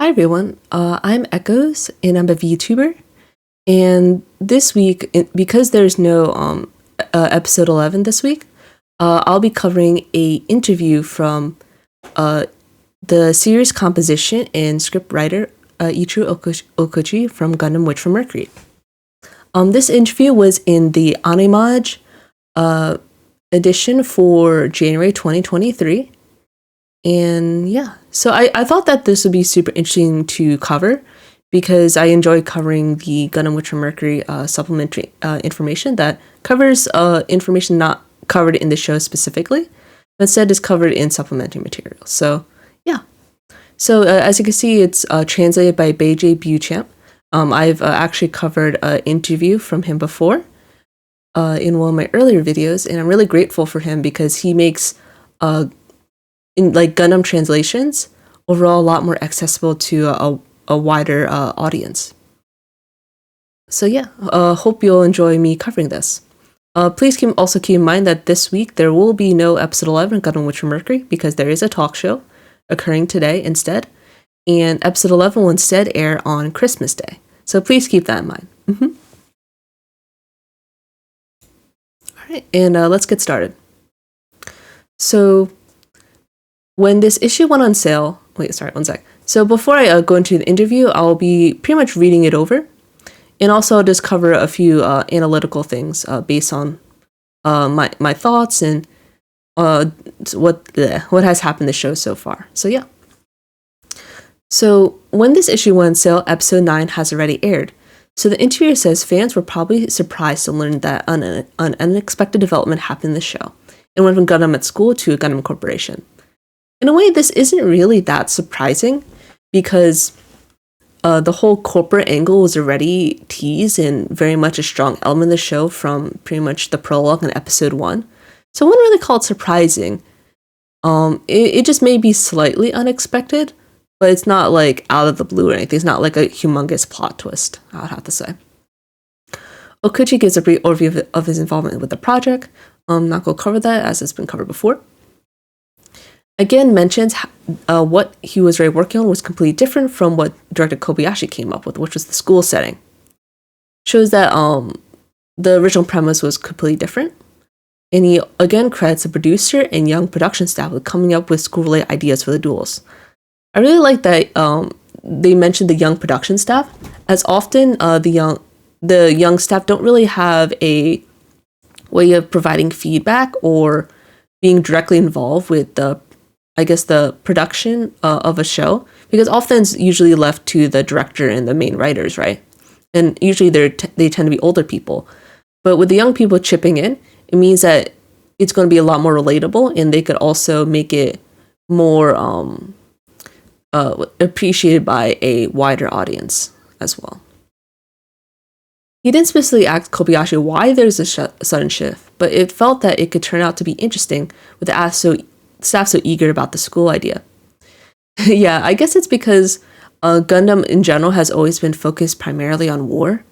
Hi everyone, I'm Echoes and I'm a VTuber. And this week, because there's no episode 11 this week, I'll be covering a interview from the series composition and script writer Ichiro Ohkouchi from Gundam Witch from Mercury. This interview was in the Animage edition for January 2023. And yeah, so I thought that this would be super interesting to cover because I enjoy covering the Gundam Witch from Mercury supplementary information that covers information not covered in the show specifically, but instead is covered in supplementary material. So yeah, so as you can see, it's translated by BJ Beauchamp. I've actually covered an interview from him before in one of my earlier videos, and I'm really grateful for him because he makes in like Gundam translations overall a lot more accessible to a wider audience. So yeah, hope you'll enjoy me covering this. Please also keep in mind that this week there will be no episode 11 of Gundam Witch from Mercury because there is a talk show occurring today instead, and episode 11 will instead air on Christmas Day. So please keep that in mind. All right, and let's get started. So when this issue went on sale, one sec. So before I go into the interview, I'll be pretty much reading it over. And also I'll just cover a few analytical things based on my thoughts and what has happened in the show so far. So yeah. So when this issue went on sale, episode 9 has already aired. So the interviewer says fans were probably surprised to learn that an unexpected development happened in the show. It went from Gundam at School to a Gundam Corporation. In a way, this isn't really that surprising because the whole corporate angle was already teased and very much a strong element of the show from pretty much the prologue in episode 1. So I wouldn't really call it surprising. It just may be slightly unexpected, but it's not like out of the blue or anything. It's not like a humongous plot twist, I would have to say. Ohkouchi gives a brief overview of his involvement with the project. I'm not going to cover that as it's been covered before. Again, mentions what he was already working on was completely different from what director Kobayashi came up with, which was the school setting. Shows that the original premise was completely different. And he again credits the producer and young production staff with coming up with school-related ideas for the duels. I really like that they mentioned the young production staff, as often the young staff don't really have a way of providing feedback or being directly involved with the production of a show, because often it's usually left to the director and the main writers, right? And usually they tend to be older people. But with the young people chipping in, it means that it's going to be a lot more relatable, and they could also make it more appreciated by a wider audience as well. He didn't specifically ask Kobayashi why there's a sudden shift, but it felt that it could turn out to be interesting with the staff so eager about the school idea. Yeah, I guess it's because Gundam in general has always been focused primarily on war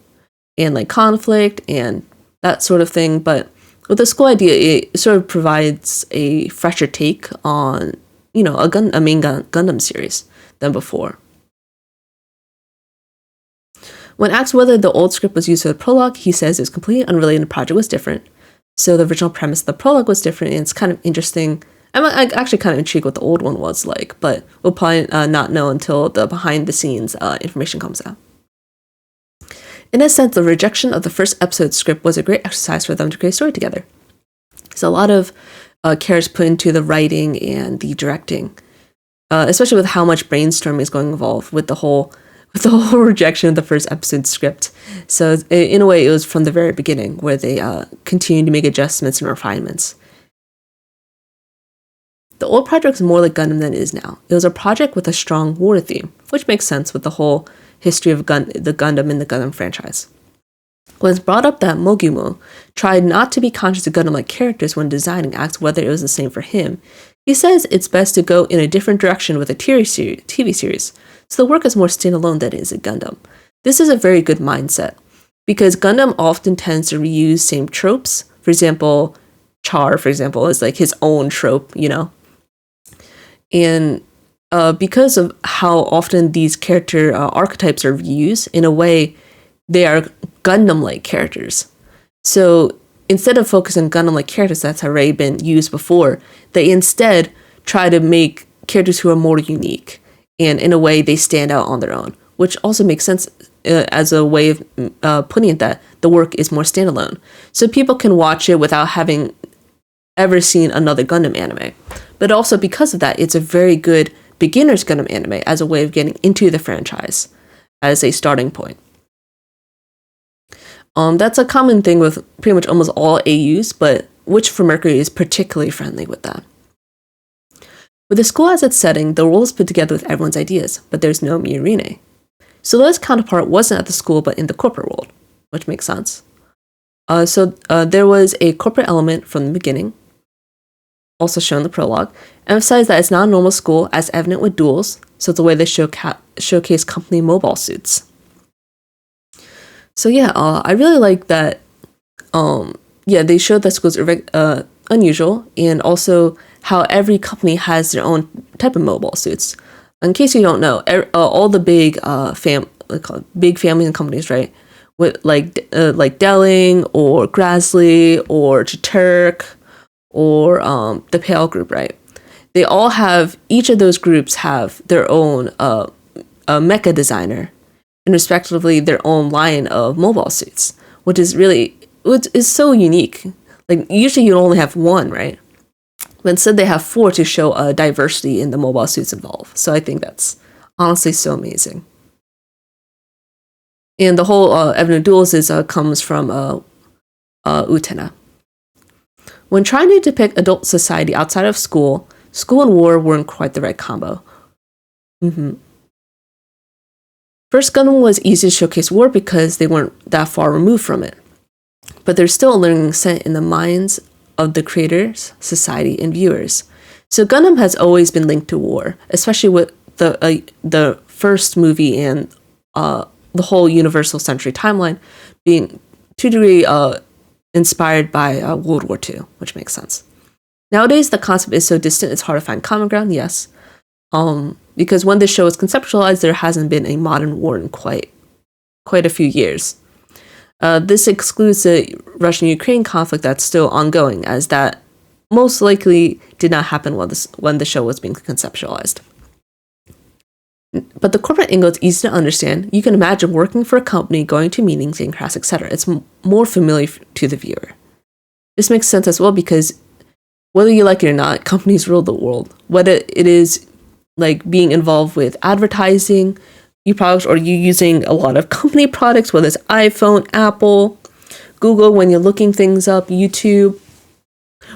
and like conflict and that sort of thing, but with the school idea, it sort of provides a fresher take on, a main Gundam series than before. When asked whether the old script was used for the prologue, he says it's completely unrelated and the project was different. So the original premise of the prologue was different, and it's kind of interesting. I'm actually kind of intrigued what the old one was like, but we'll probably not know until the behind-the-scenes information comes out. In a sense, the rejection of the first episode script was a great exercise for them to create a story together. So a lot of care is put into the writing and the directing, especially with how much brainstorming is going involved with the whole rejection of the first episode script. So in a way, it was from the very beginning where they continued to make adjustments and refinements. The old project was more like Gundam than it is now. It was a project with a strong war theme, which makes sense with the whole history of the Gundam and the Gundam franchise. When it's brought up that Mogumo tried not to be conscious of Gundam-like characters when designing, asked whether it was the same for him, he says it's best to go in a different direction with a TV series, so the work is more standalone than it is in Gundam. This is a very good mindset, because Gundam often tends to reuse same tropes. For example, Char, is like his own trope, And because of how often these character archetypes are used, in a way, they are Gundam-like characters. So instead of focusing on Gundam-like characters that's already been used before, they instead try to make characters who are more unique, and in a way they stand out on their own, which also makes sense as a way of putting it that the work is more standalone. So people can watch it without having ever seen another Gundam anime. But also because of that, it's a very good beginner's Gundam anime as a way of getting into the franchise as a starting point. That's a common thing with pretty much almost all AUs, but Witch for Mercury is particularly friendly with that. With the school as its setting, the role is put together with everyone's ideas, but there's no Miorine. Soleil's counterpart wasn't at the school, but in the corporate world, which makes sense. So there was a corporate element from the beginning, also shown in the prologue, emphasized that it's not a normal school, as evident with duels, so it's a way they showcase company mobile suits. So yeah, I really like that. They showed that schools are unusual, and also how every company has their own type of mobile suits. In case you don't know, all the big big families and companies, right, with like Delling or Grassley or Chaturk or the Pale Group, right? They all have, each of those groups have their own mecha designer, and respectively their own line of mobile suits, which is so unique. Like usually you only have one, right? But instead they have 4 to show a diversity in the mobile suits involved. So I think that's honestly so amazing. And the whole evident duels comes from Utena. When trying to depict adult society outside of school and war weren't quite the right combo. First Gundam was easy to showcase war because they weren't that far removed from it. But there's still a learning set in the minds of the creators, society, and viewers. So Gundam has always been linked to war, especially with the first movie and the whole Universal Century timeline being to a degree inspired by World War II, which makes sense. Nowadays, the concept is so distant, it's hard to find common ground, yes. Because when this show was conceptualized, there hasn't been a modern war in quite a few years. This excludes the Russian-Ukraine conflict that's still ongoing, as that most likely did not happen when the show was being conceptualized. But the corporate angle is easy to understand. You can imagine working for a company, going to meetings, getting class, etc. It's more familiar to the viewer. This makes sense as well because whether you like it or not, companies rule the world. Whether it is like being involved with advertising, or you using a lot of company products, whether it's iPhone, Apple, Google when you're looking things up, YouTube,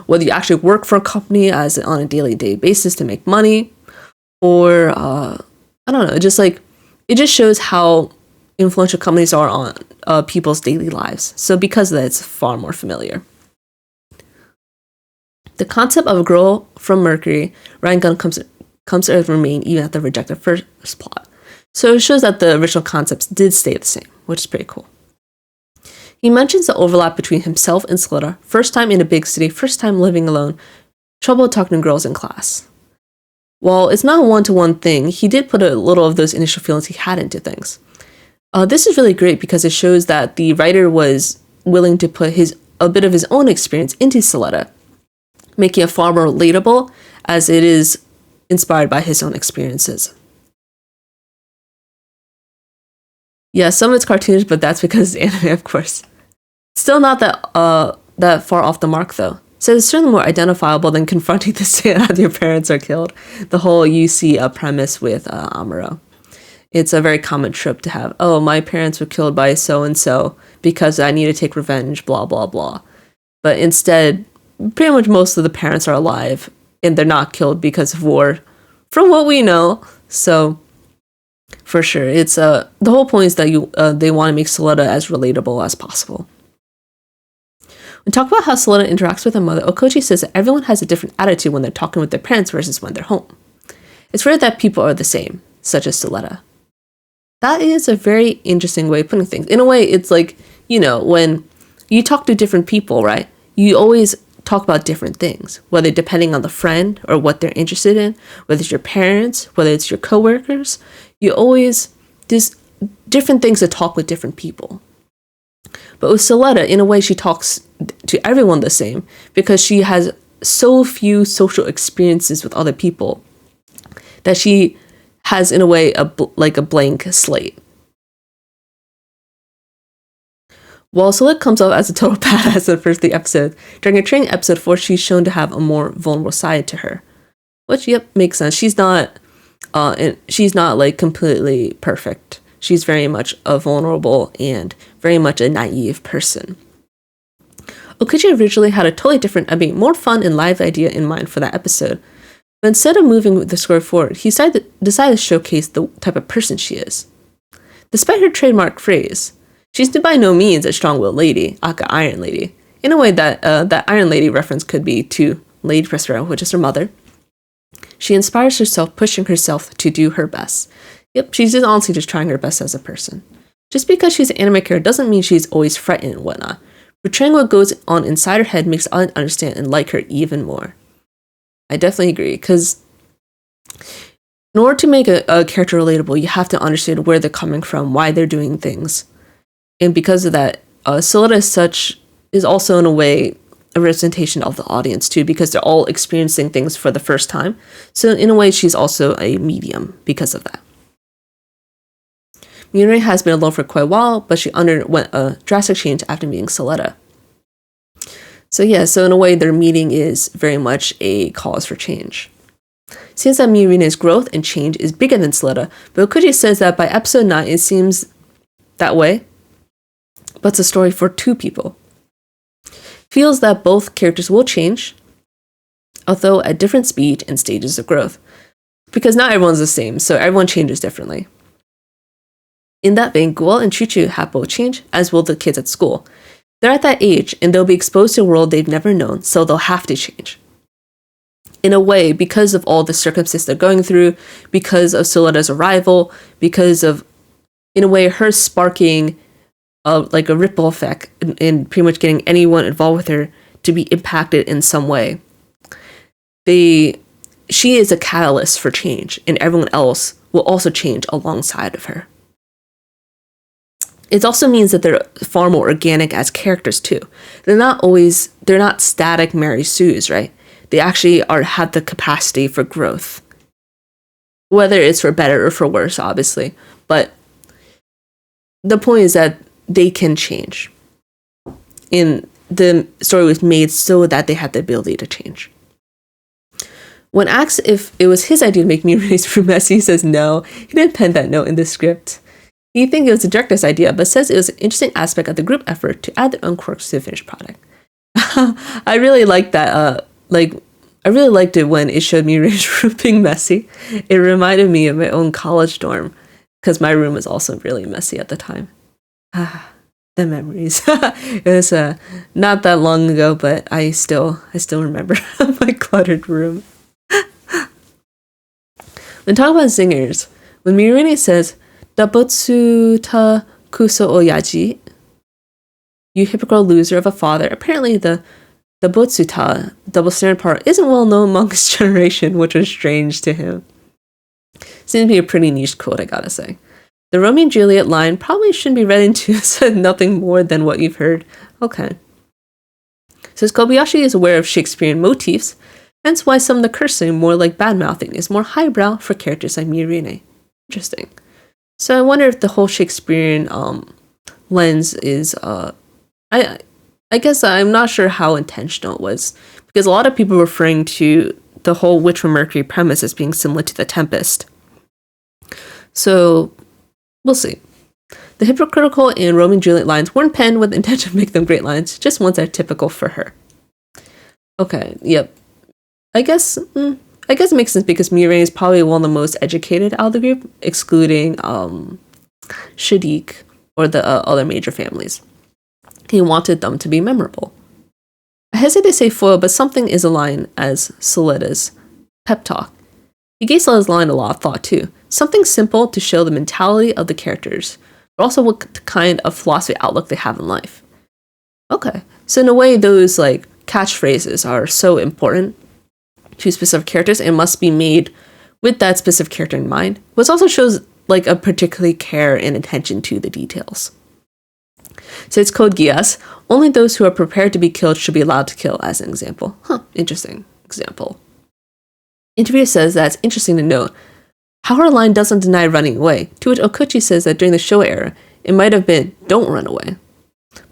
whether you actually work for a company on a daily basis to make money, or I don't know, it just shows how influential companies are on people's daily lives. So because of that, it's far more familiar. The concept of a girl from Mercury riding Gundam comes to Earth remain even at the rejected first plot. So it shows that the original concepts did stay the same, which is pretty cool. He mentions the overlap between himself and Slaughter, first time in a big city, first time living alone, trouble talking to girls in class. While it's not a one-to-one thing, he did put a little of those initial feelings he had into things. This is really great because it shows that the writer was willing to put a bit of his own experience into Soletta, making it far more relatable as it is inspired by his own experiences. Yeah, some of it's cartoonish, but that's because it's anime, of course. Still not that far off the mark, though. So it's certainly more identifiable than confronting the state after your parents are killed. The whole you see a premise with Amuro. It's a very common trope to have, oh, my parents were killed by so-and-so because I need to take revenge, blah, blah, blah. But instead, pretty much most of the parents are alive, and they're not killed because of war, from what we know. So for sure, it's the whole point is that they want to make Soletta as relatable as possible. When talk about how Soletta interacts with her mother, Ohkouchi says that everyone has a different attitude when they're talking with their parents versus when they're home. It's rare that people are the same, such as Soletta. That is a very interesting way of putting things. In a way, it's like, when you talk to different people, right? You always talk about different things, whether depending on the friend or what they're interested in, whether it's your parents, whether it's your coworkers. There's different things to talk with different people. But with Soletta, in a way, she talks to everyone the same because she has so few social experiences with other people that she has, in a way, a blank slate. While Soletta comes off as a total badass in the first 3 episodes, during a training episode 4, she's shown to have a more vulnerable side to her. Which, yep, makes sense. She's not like completely perfect. She's very much a vulnerable and very much a naive person. Ohkouchi originally had a totally different, more fun and live idea in mind for that episode. But instead of moving the story forward, he decided to showcase the type of person she is. Despite her trademark phrase, she's by no means a strong-willed lady, aka Iron Lady. In a way, that Iron Lady reference could be to Lady Prospero, which is her mother. She inspires herself, pushing herself to do her best. Yep, she's just honestly just trying her best as a person. Just because she's an anime character doesn't mean she's always frightened and whatnot. Portraying what goes on inside her head makes others understand and like her even more. I definitely agree, because in order to make a character relatable, you have to understand where they're coming from, why they're doing things. And because of that, Soletta is also in a way a representation of the audience too, because they're all experiencing things for the first time. So in a way, she's also a medium because of that. Mirai has been alone for quite a while, but she underwent a drastic change after meeting Soletta. So in a way, their meeting is very much a cause for change. Seems that Mirene's growth and change is bigger than Soletta, but Ohkouchi says that by episode 9, it seems that way, but it's a story for 2 people. Feels that both characters will change, although at different speed and stages of growth, because not everyone's the same, so everyone changes differently. In that vein, Guel and Chuchu have both changed, as will the kids at school. They're at that age, and they'll be exposed to a world they've never known, so they'll have to change. In a way, because of all the circumstances they're going through, because of Soletta's arrival, because of, in a way, her sparking like a ripple effect and pretty much getting anyone involved with her to be impacted in some way. She is a catalyst for change, and everyone else will also change alongside of her. It also means that they're far more organic as characters too. They're not static Mary Sues, right? They actually have the capacity for growth. Whether it's for better or for worse, obviously. But the point is that they can change. And the story was made so that they had the ability to change. When asked if it was his idea to make Mirene's room messy, he says no. He didn't pen that note in the script. He thinks it was the director's idea, but says it was an interesting aspect of the group effort to add their own quirks to the finished product. I really liked that. I really liked it when it showed Mirene's room being messy. It reminded me of my own college dorm, because my room was also really messy at the time. The memories. It was not that long ago, but I still remember my cluttered room. When talking about zingers, when Mirene says "Dabotsu ta kuso oyaji," you hypocritical loser of a father, apparently the Dabotsu ta, double standard part, isn't well known among his generation, which was strange to him. Seems to be a pretty niche quote, I gotta say. The Romeo and Juliet line probably shouldn't be read into said nothing more than what you've heard. Okay. Says Kobayashi is aware of Shakespearean motifs, hence why some of the cursing, more like bad-mouthing, is more highbrow for characters like Mirene. Interesting. So I wonder if the whole Shakespearean lens is, I guess I'm not sure how intentional it was, because a lot of people are referring to the whole Witch from Mercury premise as being similar to The Tempest. So, we'll see. The hypocritical and Romeo and Juliet lines weren't penned with the intention to make them great lines, just ones that are typical for her. Okay, yep. I guess it makes sense because Mirene is probably one of the most educated out of the group, excluding Shadiq or the other major families. He wanted them to be memorable. I hesitate to say foil, but something is a line as Soletta's pep talk. He gave Soletta's line a lot of thought too. Something simple to show the mentality of the characters, but also what kind of philosophy outlook they have in life. Okay, so in a way, those like catchphrases are so important to specific characters and must be made with that specific character in mind, which also shows like a particularly care and attention to the details. So it's Code Geass. Only those who are prepared to be killed should be allowed to kill, as an example. Interesting example. Interviewer says that it's interesting to note how her line doesn't deny running away, to which Ohkouchi says that during the Showa era, it might have been, don't run away.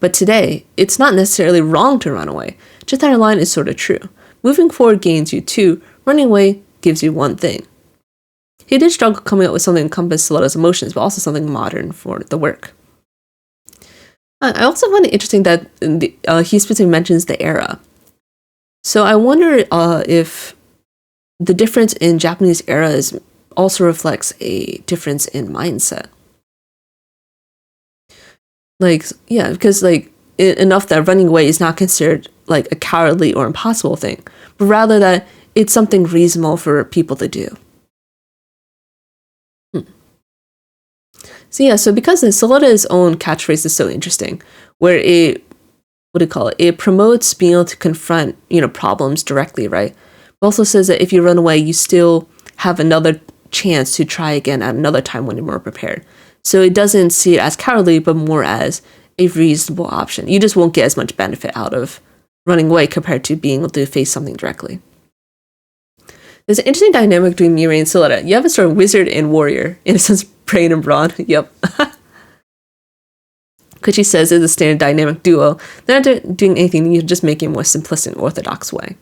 But today, it's not necessarily wrong to run away, just that her line is sort of true. Moving forward gains you two, running away gives you one thing. He did struggle coming up with something that encompassed Soleda's emotions, but also something modern for the work. I also find it interesting that he specifically mentions the era. So I wonder if the difference in Japanese eras also reflects a difference in mindset. Like, yeah, because like enough that running away is not considered like a cowardly or impossible thing, but rather that it's something reasonable for people to do. So yeah, so because Soleda's own catchphrase is so interesting, where it, it promotes being able to confront, problems directly, right? It also says that if you run away, you still have another chance to try again at another time when you're more prepared. So it doesn't see it as cowardly, but more as a reasonable option. You just won't get as much benefit out of running away compared to being able to face something directly. There's an interesting dynamic between Mirai and Soleda. You have a sort of wizard and warrior, in a sense, brain and brawn. Yep. Kuchi says it's a standard dynamic duo. They're not doing anything new, just making a more simplistic and orthodox way.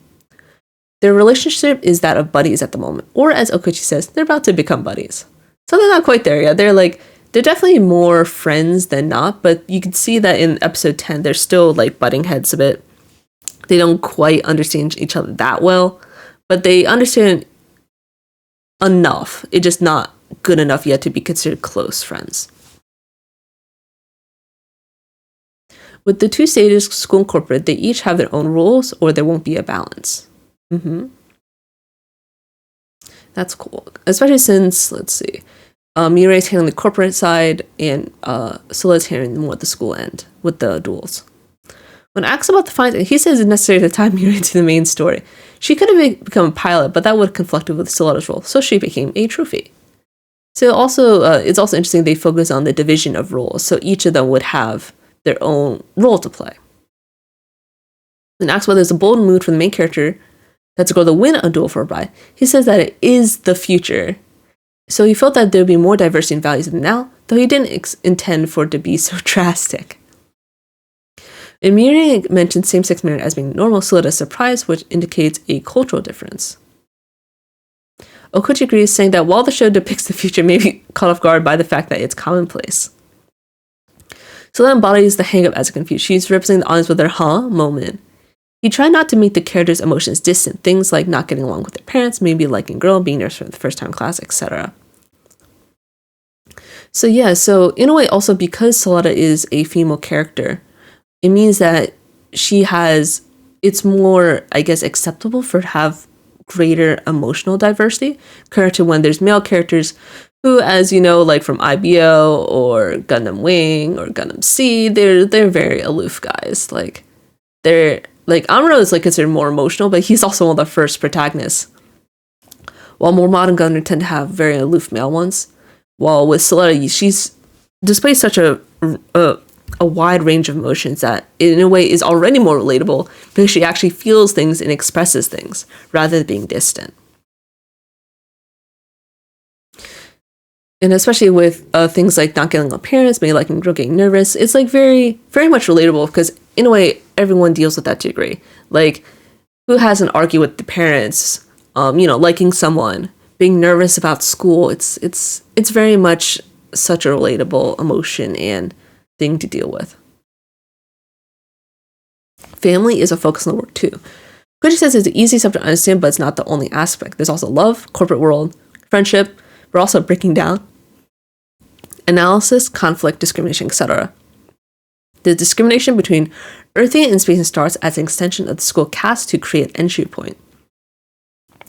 Their relationship is that of buddies at the moment, or as Ohkouchi says, they're about to become buddies. So they're not quite there yet. They're definitely more friends than not, but you can see that in episode 10, they're still like butting heads a bit. They don't quite understand each other that well, but they understand enough. It's just not good enough yet to be considered close friends. With the two stages, school and corporate, they each have their own rules or there won't be a balance. That's cool. Especially since, let's see, Mirai's handling the corporate side and Soleda's handling more at the school end with the duels. When asked about the fines, he says it's necessary to tie Mirai to the main story. She could have become a pilot, but that would have conflicted with Soleda's role, so she became a trophy. So also, it's also interesting they focus on the division of roles, so each of them would have their own role to play. When asked whether there's a bold mood for the main character that's going to win a duel for a bride, he says that it is the future. So he felt that there would be more diversity in values than now, though he didn't intend for it to be so drastic. And Mirai mentioned same-sex marriage as being normal, Soleda is surprised, which indicates a cultural difference. Ohkouchi agrees, saying that while the show depicts the future, may be caught off guard by the fact that it's commonplace. Soleda embodies the hang-up as a confused. She's representing the audience with her moment. He tried not to make the characters' emotions distant, things like not getting along with their parents, maybe liking a girl, being nervous for the first time in class, etc. So yeah, so in a way also because Soleda is a female character, it means that it's more, I guess, acceptable for her to have greater emotional diversity compared to when there's male characters who, as you know, like from IBO or Gundam Wing or Gundam C, they're very aloof guys. Like Amuro is considered more emotional, but he's also one of the first protagonists. While more modern Gundam tend to have very aloof male ones, while with Soleda, she's displays such a wide range of emotions that in a way is already more relatable because she actually feels things and expresses things rather than being distant. And especially with things like not getting along with parents, maybe liking girl getting nervous, it's very, very much relatable because in a way everyone deals with that to a degree. Like, who hasn't argued with the parents, liking someone, being nervous about school? It's very much such a relatable emotion and thing to deal with. Family is a focus in the work too. Kuchi says it's the easiest subject to understand, but it's not the only aspect. There's also love, corporate world, friendship, but also breaking down, analysis, conflict, discrimination, etc. The discrimination between Earthian and Space starts as an extension of the school cast to create an entry point.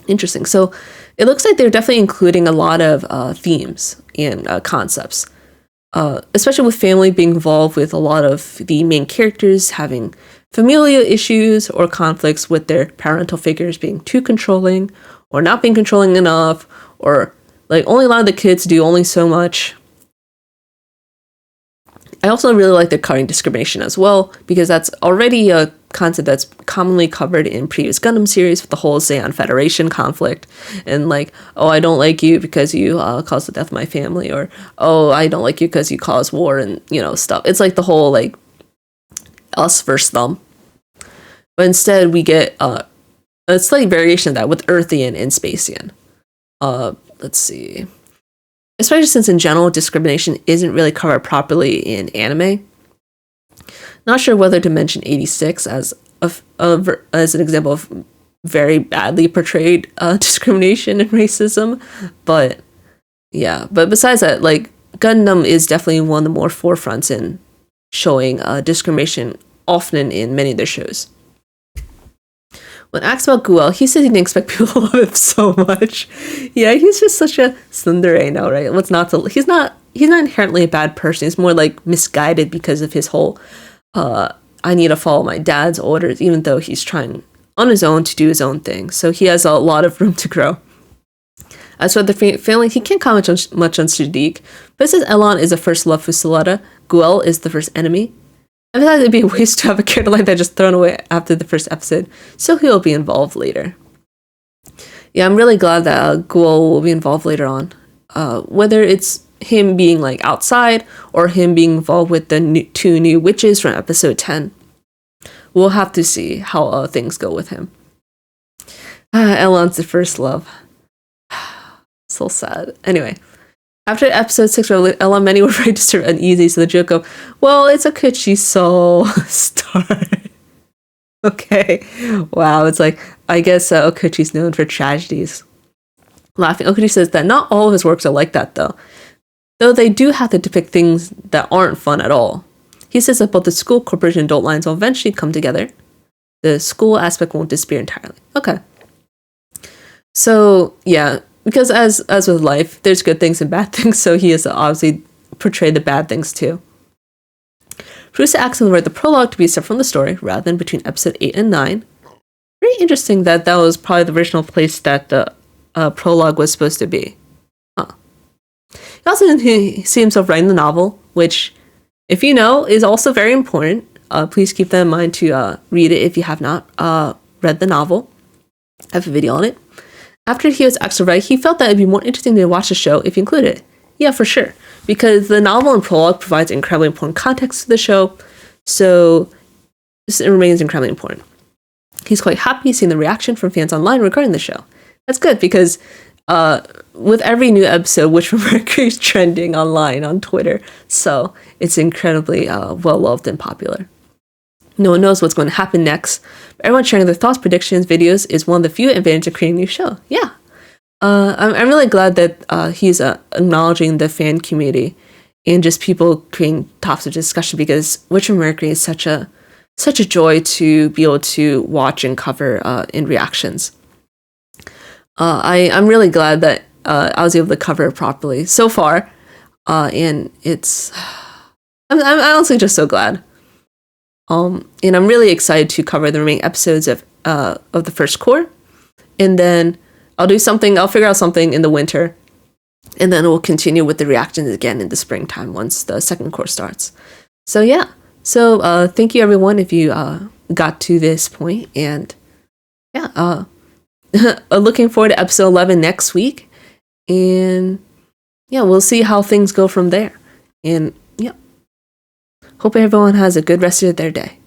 Interesting. So it looks like they're definitely including a lot of themes and concepts. Especially with family being involved with a lot of the main characters having familial issues or conflicts with their parental figures being too controlling or not being controlling enough, or like only allowing the kids to do only so much. I also really like the covering discrimination as well, because that's already a concept that's commonly covered in previous Gundam series with the whole Zeon Federation conflict. And like, oh, I don't like you because you caused the death of my family, or oh, I don't like you because you caused war and, stuff. It's like the whole like us versus them. But instead we get a slight variation of that with Earthian and Spacian. Let's see. Especially since in general discrimination isn't really covered properly in anime. Not sure whether to mention 86 as an example of very badly portrayed discrimination and racism, but yeah. But besides that, like Gundam is definitely one of the more forefronts in showing discrimination often in many of their shows. When asked about Guel, he said he didn't expect people to love him so much. Yeah, he's just such a tsundere now, right? What's not to? He's not inherently a bad person. He's more like misguided because of his whole, I need to follow my dad's orders, even though he's trying on his own to do his own thing. So he has a lot of room to grow. As for the family, he can't comment much on Sadiq, but says Elon is the first love for Soletta, Guel is the first enemy. I feel like it'd be a waste to have a character like that just thrown away after the first episode, so he'll be involved later. Yeah, I'm really glad that Guel will be involved later on. Whether it's him being like outside or him being involved with the two new witches from episode 10. We'll have to see how things go with him. Elon's the first love. So sad. Anyway. After episode 6, Elon many were registered uneasy, so the joke of, well, it's Ohkouchi soul started. Okay. Wow, it's like, I guess Ohkouchi's known for tragedies. Laughing, Ohkouchi says that not all of his works are like that, though they do have to depict things that aren't fun at all. He says that both the school, corporation, and adult lines will eventually come together. The school aspect won't disappear entirely. Okay. So, yeah. Because as with life, there's good things and bad things, so he has obviously portrayed the bad things too. Producer asked him to write the prologue to be separate from the story, rather than between episode 8 and 9. Very interesting that was probably the original place that the prologue was supposed to be. Huh. He also didn't see himself writing the novel, which, if you know, is also very important. Please keep that in mind to read it if you have not read the novel. I have a video on it. After he was asked to write, he felt that it'd be more interesting to watch the show if he included it. Yeah, for sure. Because the novel and prologue provides incredibly important context to the show, so it remains incredibly important. He's quite happy seeing the reaction from fans online regarding the show. That's good, because with every new episode, which Mercury is trending online on Twitter, so it's incredibly well-loved and popular. No one knows what's going to happen next. But everyone sharing their thoughts, predictions, videos is one of the few advantages of creating a new show. Yeah. I'm really glad that he's acknowledging the fan community and just people creating topics of discussion, because Witcher Mercury is such a joy to be able to watch and cover in reactions. I'm really glad that I was able to cover it properly so far. And I'm honestly just so glad. And I'm really excited to cover the remaining episodes of the first core, and then I'll figure out something in the winter, and then we'll continue with the reactions again in the springtime once the second core starts. So yeah, thank you everyone if you got to this point, and yeah, looking forward to episode 11 next week, and yeah, we'll see how things go from there, and yeah. Hope everyone has a good rest of their day.